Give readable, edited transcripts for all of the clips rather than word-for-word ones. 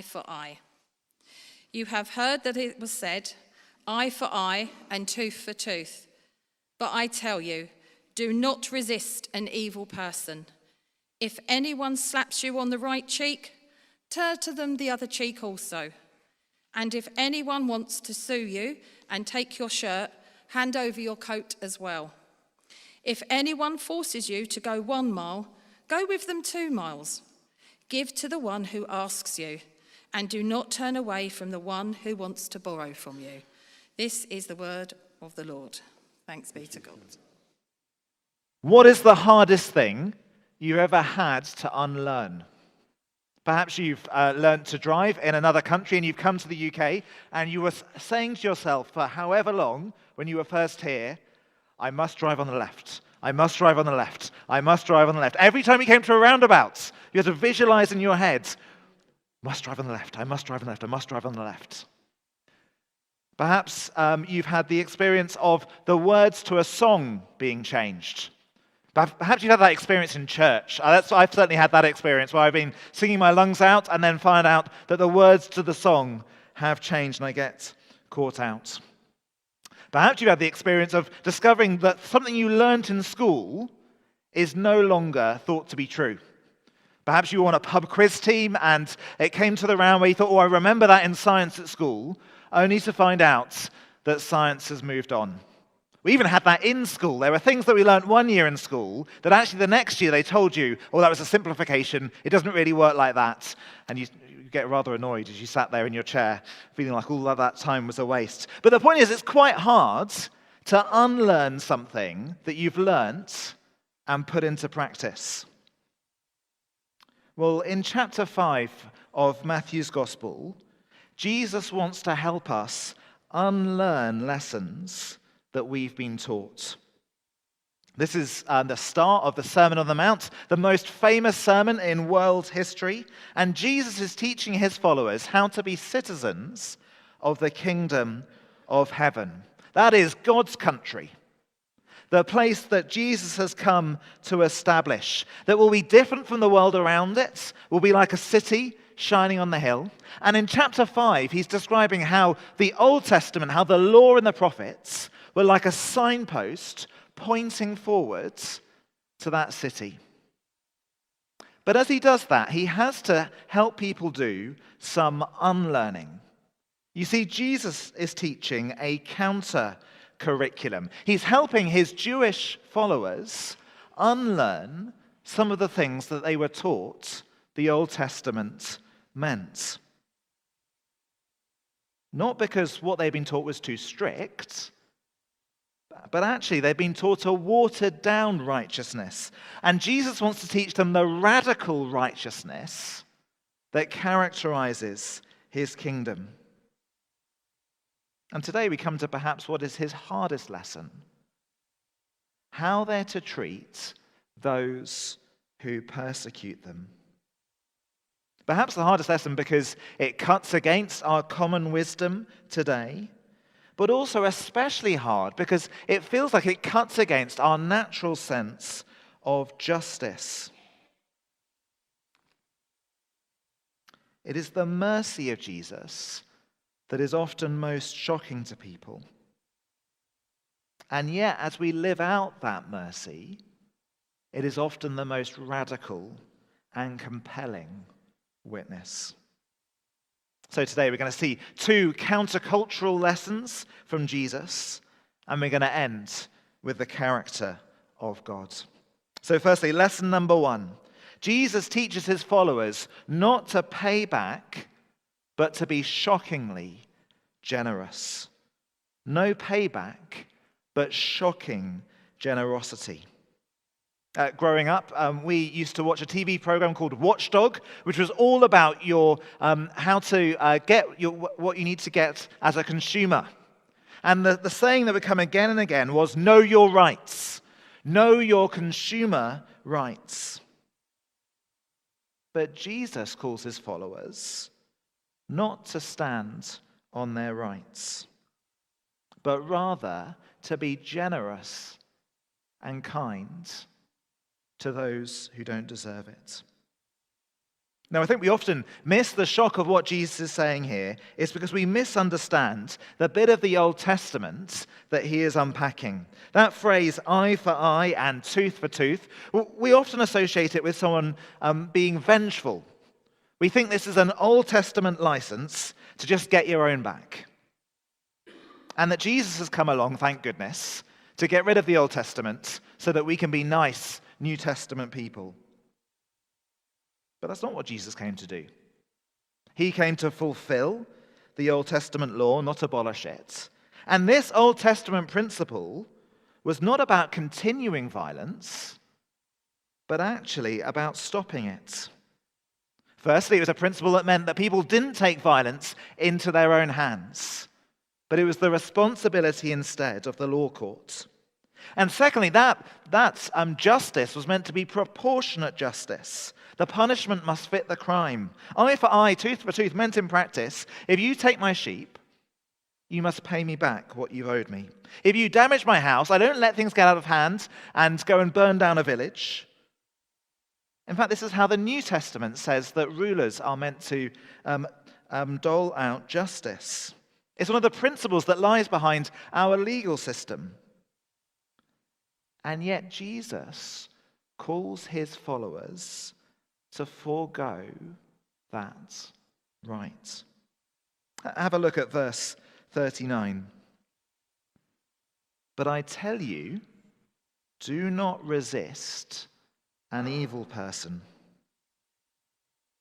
eye for eye. You have heard that it was said, eye for eye and tooth for tooth. But I tell you, do not resist an evil person. If anyone slaps you on the right cheek, turn to them the other cheek also. And if anyone wants to sue you and take your shirt, hand over your coat as well. If anyone forces you to go 1 mile, go with them 2 miles. Give to the one who asks you, and do not turn away from the one who wants to borrow from you. This is the word of the Lord. Thanks be to God. What is the hardest thing you ever had to unlearn? Perhaps you've learned to drive in another country and you've come to the UK and you were saying to yourself for however long when you were first here, I must drive on the left. I must drive on the left. I must drive on the left. Every time you came to a roundabout, you had to visualize in your head, must drive on the left. I must drive on the left. I must drive on the left. Perhaps you've had the experience of the words to a song being changed. Perhaps you've had that experience in church. I've certainly had that experience where I've been singing my lungs out and then find out that the words to the song have changed and I get caught out. Perhaps you've had the experience of discovering that something you learnt in school is no longer thought to be true. Perhaps you were on a pub quiz team and it came to the round where you thought, I remember that in science at school, only to find out that science has moved on. We even had that in school. There were things that we learnt 1 year in school that actually the next year they told you, that was a simplification. It doesn't really work like that. And you get rather annoyed as you sat there in your chair feeling like all of that time was a waste. But the point is, it's quite hard to unlearn something that you've learnt and put into practice. Well, in chapter 5 of Matthew's Gospel, Jesus wants to help us unlearn lessons that we've been taught. This is the start of the Sermon on the Mount, the most famous sermon in world history, and Jesus is teaching his followers how to be citizens of the kingdom of heaven. That is God's country, the place that Jesus has come to establish, that will be different from the world around it, will be like a city shining on the hill. And in chapter 5, he's describing how the Old Testament, how the law and the prophets were like a signpost pointing forwards to that city. But as he does that, he has to help people do some unlearning. You see, Jesus is teaching a counter curriculum. He's helping his Jewish followers unlearn some of the things that they were taught the Old Testament meant. Not because what they'd been taught was too strict, but actually they've been taught a watered-down righteousness. And Jesus wants to teach them the radical righteousness that characterizes his kingdom. And today we come to perhaps what is his hardest lesson: how they're to treat those who persecute them. Perhaps the hardest lesson because it cuts against our common wisdom today, but also especially hard because it feels like it cuts against our natural sense of justice. It is the mercy of Jesus that is often most shocking to people. And yet, as we live out that mercy, it is often the most radical and compelling witness. So today we're going to see 2 countercultural lessons from Jesus, and we're going to end with the character of God. So firstly, lesson number 1. Jesus teaches his followers not to pay back, but to be shockingly generous. No payback, but shocking generosity. Growing up, we used to watch a TV program called Watchdog, which was all about how to get what you need to get as a consumer. And the saying that would come again and again was, know your rights. Know your consumer rights. But Jesus calls his followers not to stand on their rights, but rather to be generous and kind to those who don't deserve it. Now, I think we often miss the shock of what Jesus is saying here is because we misunderstand the bit of the Old Testament that he is unpacking. That phrase, eye for eye and tooth for tooth, we often associate it with someone being vengeful. We think this is an Old Testament license to just get your own back. And that Jesus has come along, thank goodness, to get rid of the Old Testament so that we can be nice New Testament people. But that's not what Jesus came to do. He came to fulfill the Old Testament law, not abolish it. And this Old Testament principle was not about continuing violence, but actually about stopping it. Firstly, it was a principle that meant that people didn't take violence into their own hands, but it was the responsibility instead of the law court. And secondly, that justice was meant to be proportionate justice. The punishment must fit the crime. Eye for eye, tooth for tooth meant in practice, if you take my sheep, you must pay me back what you've owed me. If you damage my house, I don't let things get out of hand and go and burn down a village. In fact, this is how the New Testament says that rulers are meant to dole out justice. It's one of the principles that lies behind our legal system. And yet Jesus calls his followers to forego that right. Have a look at verse 39. But I tell you, do not resist an evil person.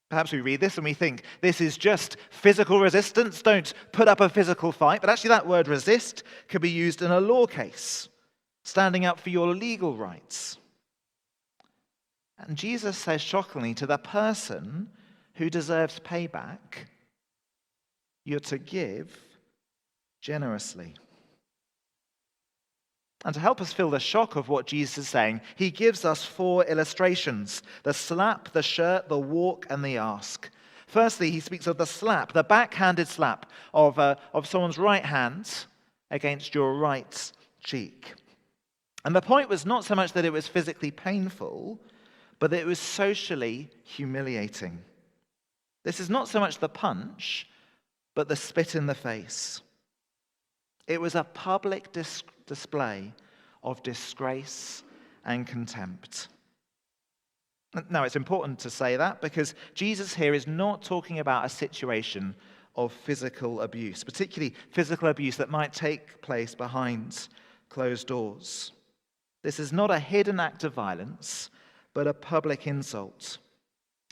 Perhaps we read this and we think this is just physical resistance. Don't put up a physical fight. But actually that word resist could be used in a law case, standing up for your legal rights. And Jesus says shockingly to the person who deserves payback, you're to give generously. And to help us feel the shock of what Jesus is saying, he gives us 4 illustrations: the slap, the shirt, the walk, and the ask. Firstly, he speaks of the slap, the backhanded slap of someone's right hand against your right cheek. And the point was not so much that it was physically painful, but that it was socially humiliating. This is not so much the punch, but the spit in the face. It was a public display of disgrace and contempt. Now, it's important to say that because Jesus here is not talking about a situation of physical abuse, particularly physical abuse that might take place behind closed doors. This is not a hidden act of violence, but a public insult.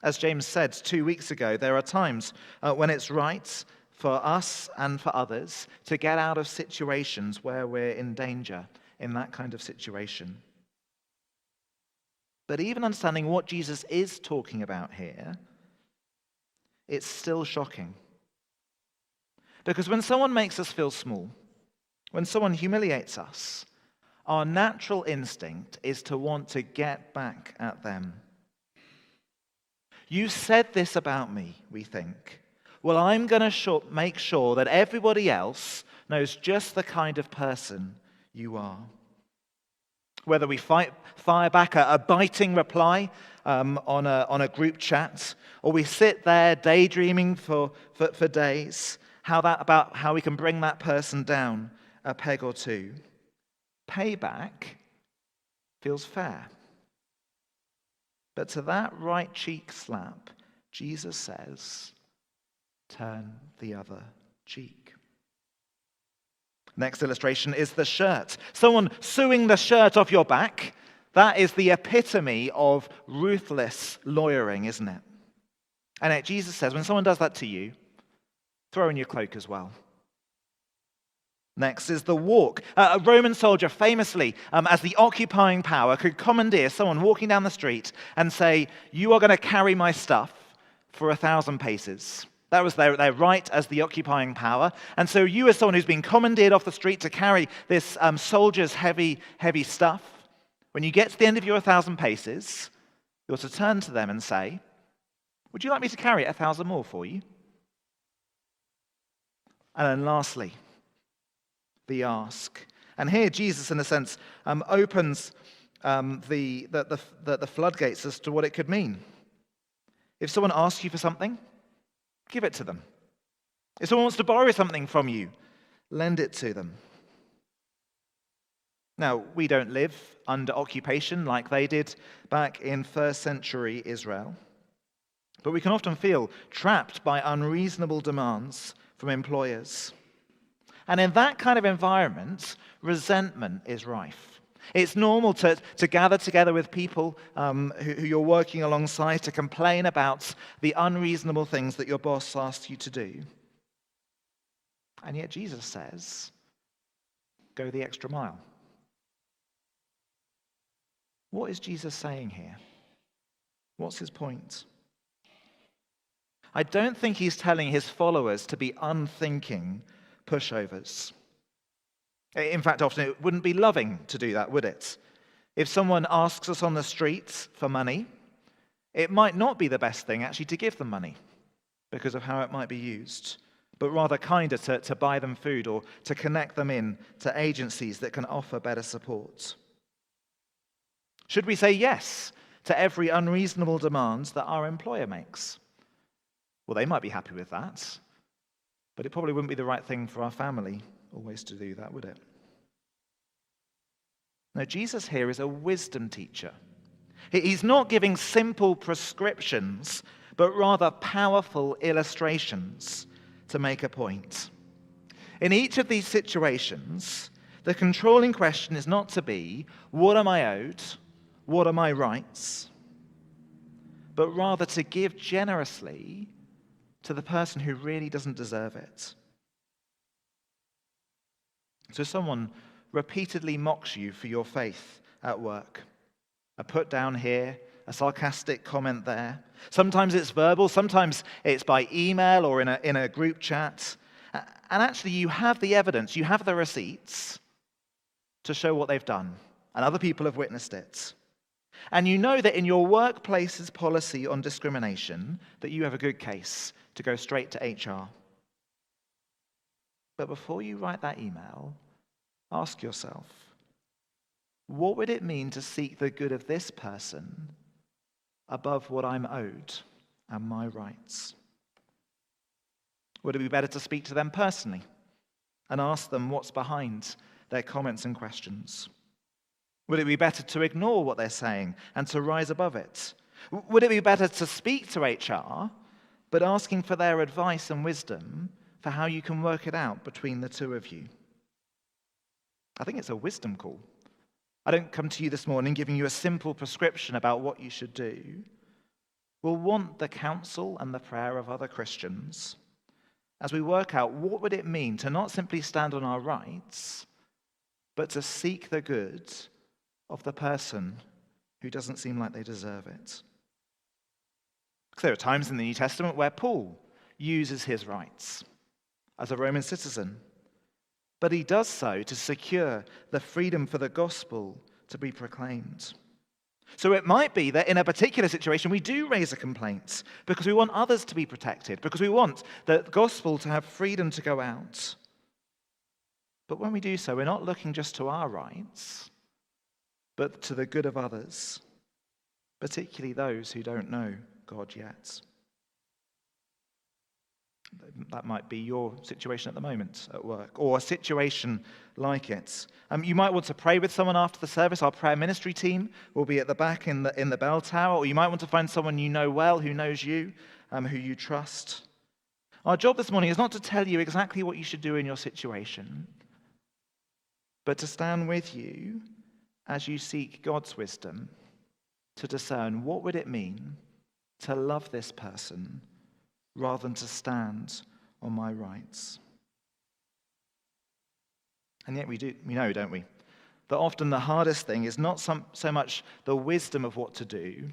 As James said 2 weeks ago, there are times when it's right for us and for others to get out of situations where we're in danger in that kind of situation. But even understanding what Jesus is talking about here, it's still shocking. Because when someone makes us feel small, when someone humiliates us, our natural instinct is to want to get back at them. You said this about me, we think. Well, I'm going to make sure that everybody else knows just the kind of person you are. Whether we fire back a biting reply on a group chat, or we sit there daydreaming for days about how we can bring that person down a peg or two. Payback feels fair. But to that right cheek slap, Jesus says, turn the other cheek. Next illustration is the shirt. Someone sewing the shirt off your back, that is the epitome of ruthless lawyering, isn't it? And yet Jesus says, when someone does that to you, throw in your cloak as well. Next is the walk. A Roman soldier famously, as the occupying power, could commandeer someone walking down the street and say, you are going to carry my stuff for 1,000 paces. That was their right as the occupying power. And so you, as someone who's been commandeered off the street to carry this soldier's heavy stuff, when you get to the end of your 1,000 paces, you're to turn to them and say, would you like me to carry 1,000 more for you? And then lastly, the ask. And here Jesus, in a sense, opens the floodgates as to what it could mean. If someone asks you for something, give it to them. If someone wants to borrow something from you, lend it to them. Now, we don't live under occupation like they did back in first century Israel, but we can often feel trapped by unreasonable demands from employers. And in that kind of environment, resentment is rife. It's normal to gather together with people who you're working alongside to complain about the unreasonable things that your boss asks you to do. And yet Jesus says, go the extra mile. What is Jesus saying here? What's his point? I don't think he's telling his followers to be unthinking pushovers. In fact, often it wouldn't be loving to do that, would it? If someone asks us on the street for money, it might not be the best thing actually to give them money because of how it might be used, but rather kinder to buy them food or to connect them in to agencies that can offer better support. Should we say yes to every unreasonable demand that our employer makes? Well, they might be happy with that, but it probably wouldn't be the right thing for our family always to do that, would it? No, Jesus here is a wisdom teacher. He's not giving simple prescriptions, but rather powerful illustrations to make a point. In each of these situations, the controlling question is not to be, what am I owed? What are my rights? But rather to give generously to the person who really doesn't deserve it. So someone repeatedly mocks you for your faith at work. A put down here, a sarcastic comment there. Sometimes it's verbal, sometimes it's by email or in a group chat. And actually you have the evidence, you have the receipts to show what they've done. And other people have witnessed it. And you know that in your workplace's policy on discrimination, that you have a good case to go straight to HR. But before you write that email, ask yourself, what would it mean to seek the good of this person above what I'm owed and my rights? Would it be better to speak to them personally and ask them what's behind their comments and questions? Would it be better to ignore what they're saying and to rise above it? Would it be better to speak to HR, but asking for their advice and wisdom for how you can work it out between the two of you? I think it's a wisdom call. I don't come to you this morning giving you a simple prescription about what you should do. We'll want the counsel and the prayer of other Christians as we work out what would it mean to not simply stand on our rights, but to seek the good of the person who doesn't seem like they deserve it. Because there are times in the New Testament where Paul uses his rights as a Roman citizen, but he does so to secure the freedom for the gospel to be proclaimed. So it might be that in a particular situation we do raise a complaint because we want others to be protected, because we want the gospel to have freedom to go out. But when we do so, we're not looking just to our rights, but to the good of others, particularly those who don't know God yet. That might be your situation at the moment at work, or a situation like it. You might want to pray with someone after the service. Our prayer ministry team will be at the back in the bell tower, or you might want to find someone you know well, who knows you, who you trust. Our job this morning is not to tell you exactly what you should do in your situation, but to stand with you as you seek God's wisdom to discern what would it mean to love this person rather than to stand on my rights. And yet we know, don't we, that often the hardest thing is not so much the wisdom of what to do,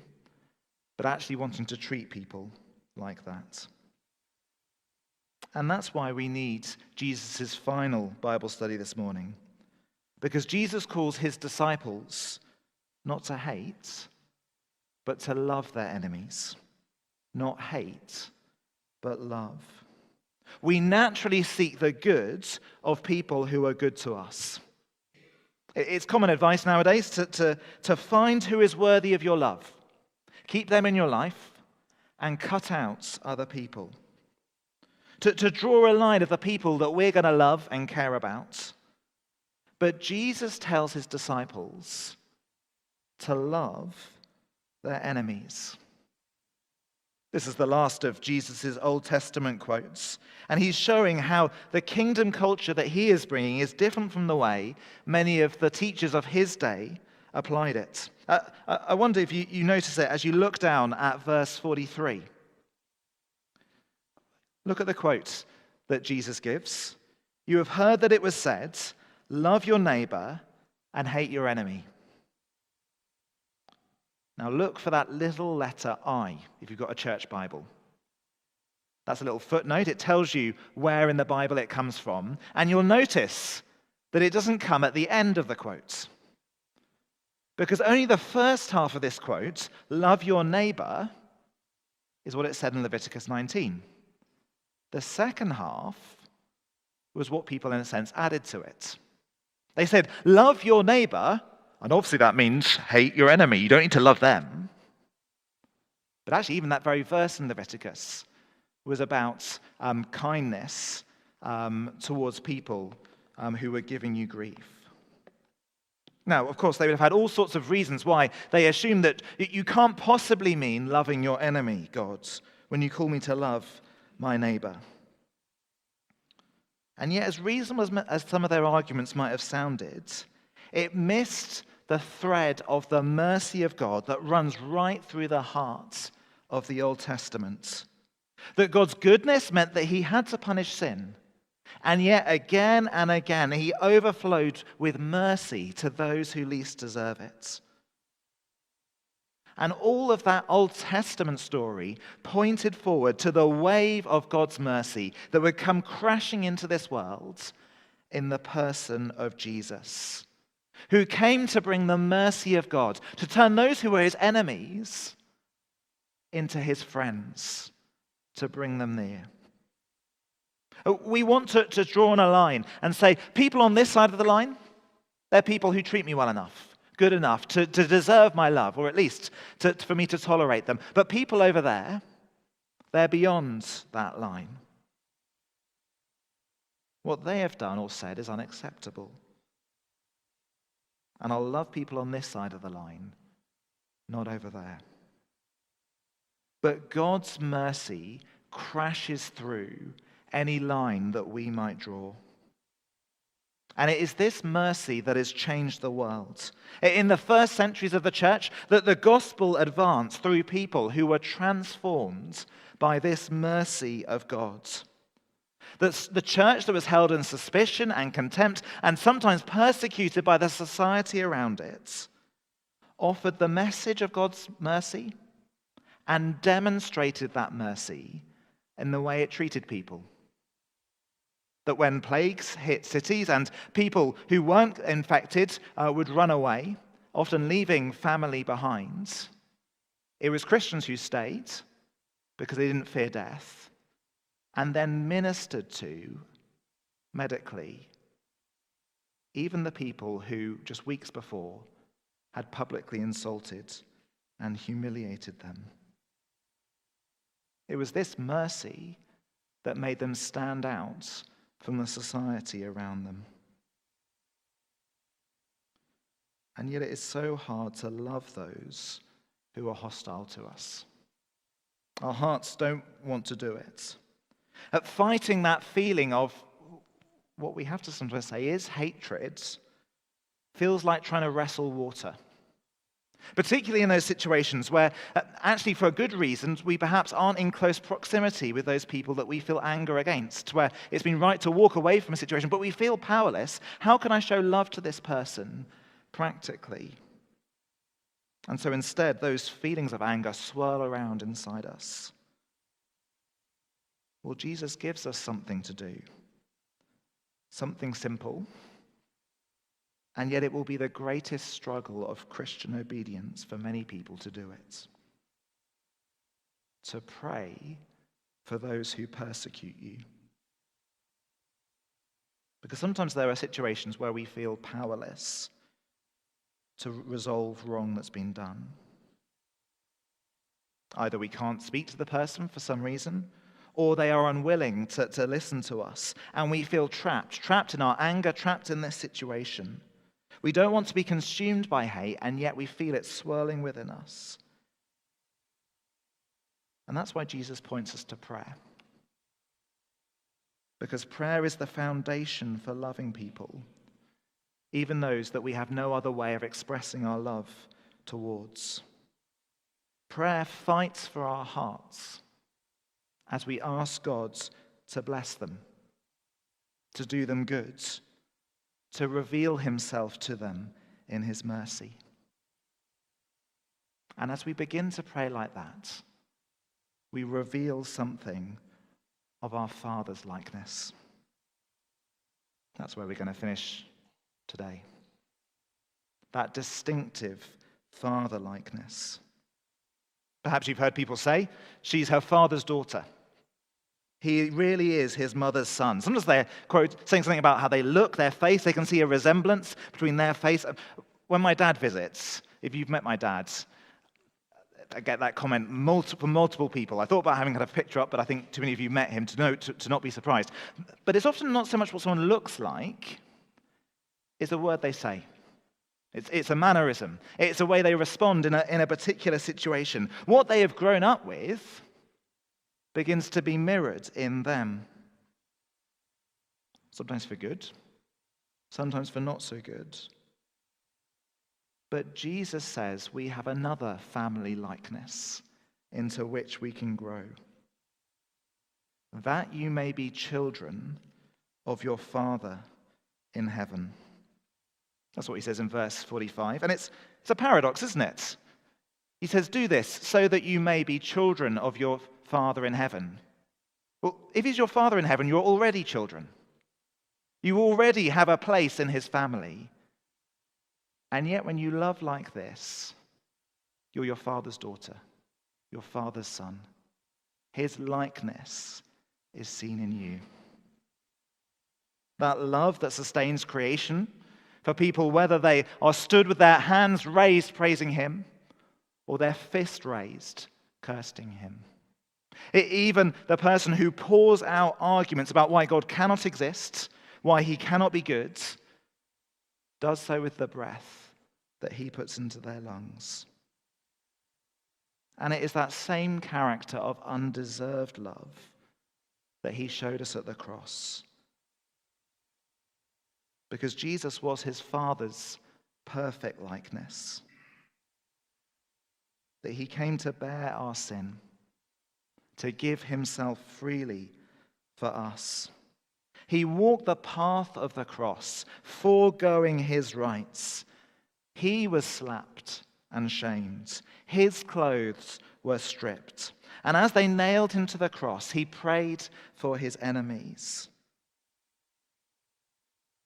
but actually wanting to treat people like that. And that's why we need Jesus' final Bible study this morning. Because Jesus calls his disciples not to hate, but to love their enemies. Not hate, but love. We naturally seek the good of people who are good to us. It's common advice nowadays to find who is worthy of your love. Keep them in your life and cut out other people. To draw a line of the people that we're going to love and care about. But Jesus tells his disciples to love their enemies. This is the last of Jesus' Old Testament quotes. And he's showing how the kingdom culture that he is bringing is different from the way many of the teachers of his day applied it. I wonder if you notice it as you look down at verse 43. Look at the quote that Jesus gives. You have heard that it was said, love your neighbor and hate your enemy. Now look for that little letter I, if you've got a church Bible. That's a little footnote. It tells you where in the Bible it comes from. And you'll notice that it doesn't come at the end of the quote. Because only the first half of this quote, love your neighbor, is what it said in Leviticus 19. The second half was what people, in a sense, added to it. They said, love your neighbor, and obviously that means hate your enemy. You don't need to love them. But actually, even that very verse in Leviticus was about kindness towards people who were giving you grief. Now, of course, they would have had all sorts of reasons why they assumed that you can't possibly mean loving your enemy, God, when you call me to love my neighbor. And yet, as reasonable as some of their arguments might have sounded, it missed the thread of the mercy of God that runs right through the heart of the Old Testament. That God's goodness meant that he had to punish sin. And yet, again and again, he overflowed with mercy to those who least deserve it. And all of that Old Testament story pointed forward to the wave of God's mercy that would come crashing into this world in the person of Jesus, who came to bring the mercy of God, to turn those who were his enemies into his friends, to bring them near. We want to draw on a line and say, people on this side of the line, they're people who treat me well enough, good enough to deserve my love, or at least for me to tolerate them. But people over there, they're beyond that line. What they have done or said is unacceptable. And I'll love people on this side of the line, not over there. But God's mercy crashes through any line that we might draw. And it is this mercy that has changed the world. In the first centuries of the church, that the gospel advanced through people who were transformed by this mercy of God. That the church that was held in suspicion and contempt and sometimes persecuted by the society around it offered the message of God's mercy and demonstrated that mercy in the way it treated people. That when plagues hit cities and people who weren't infected would run away, often leaving family behind, it was Christians who stayed because they didn't fear death and then ministered to medically even the people who just weeks before had publicly insulted and humiliated them. It was this mercy that made them stand out from the society around them. And yet it is so hard to love those who are hostile to us. Our hearts don't want to do it. At fighting that feeling of what we have to sometimes say is hatred feels like trying to wrestle water. Particularly in those situations where, actually for good reasons, we perhaps aren't in close proximity with those people that we feel anger against, where it's been right to walk away from a situation, but we feel powerless. How can I show love to this person practically? And so instead, those feelings of anger swirl around inside us. Well, Jesus gives us something to do, something simple. And yet it will be the greatest struggle of Christian obedience for many people to do it. To pray for those who persecute you. Because sometimes there are situations where we feel powerless to resolve wrong that's been done. Either we can't speak to the person for some reason, or they are unwilling to listen to us, and we feel trapped in our anger, trapped in this situation. We don't want to be consumed by hate, and yet we feel it swirling within us. And that's why Jesus points us to prayer. Because prayer is the foundation for loving people, even those that we have no other way of expressing our love towards. Prayer fights for our hearts as we ask God to bless them, to do them good, to reveal himself to them in his mercy. And as we begin to pray like that, we reveal something of our Father's likeness. That's where we're going to finish today. That distinctive Father likeness. Perhaps you've heard people say, she's her father's daughter. He really is his mother's son. Sometimes they're saying something about how they look, their face. They can see a resemblance between their face. When my dad visits, if you've met my dad, I get that comment from multiple people. I thought about having a picture up, but I think too many of you met him to not be surprised. But it's often not so much what someone looks like, it's a word they say. It's a mannerism. It's a way they respond in a particular situation. What they have grown up with begins to be mirrored in them. Sometimes for good, sometimes for not so good. But Jesus says we have another family likeness into which we can grow. That you may be children of your Father in heaven. That's what he says in verse 45. And it's a paradox, isn't it? He says, do this so that you may be children of your Father in heaven. Well, if he's your Father in heaven, you're already children. You already have a place in his family. And yet when you love like this, you're your Father's daughter, your Father's son. His likeness is seen in you. That love that sustains creation for people, whether they are stood with their hands raised praising him or their fist raised cursing him. Even the person who pours out arguments about why God cannot exist, why he cannot be good, does so with the breath that he puts into their lungs. And it is that same character of undeserved love that he showed us at the cross. Because Jesus was his Father's perfect likeness. That he came to bear our sin, to give himself freely for us. He walked the path of the cross, foregoing his rights. He was slapped and shamed. His clothes were stripped. And as they nailed him to the cross, he prayed for his enemies.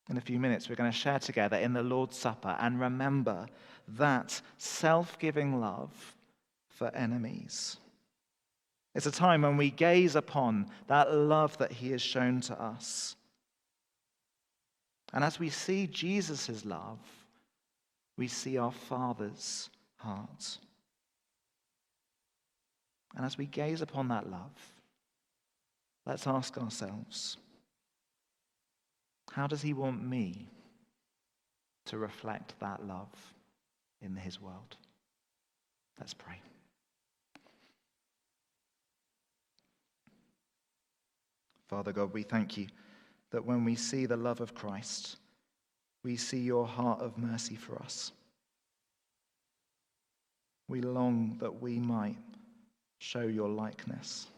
In a few minutes, we're going to share together in the Lord's Supper and remember that self-giving love for enemies. It's a time when we gaze upon that love that he has shown to us. And as we see Jesus' love, we see our Father's heart. And as we gaze upon that love, let's ask ourselves, how does he want me to reflect that love in his world? Let's pray. Father God, we thank you that when we see the love of Christ, we see your heart of mercy for us. We long that we might show your likeness.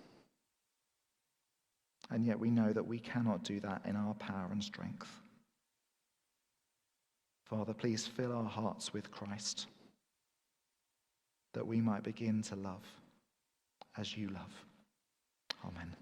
And yet we know that we cannot do that in our power and strength. Father, please fill our hearts with Christ, that we might begin to love as you love. Amen.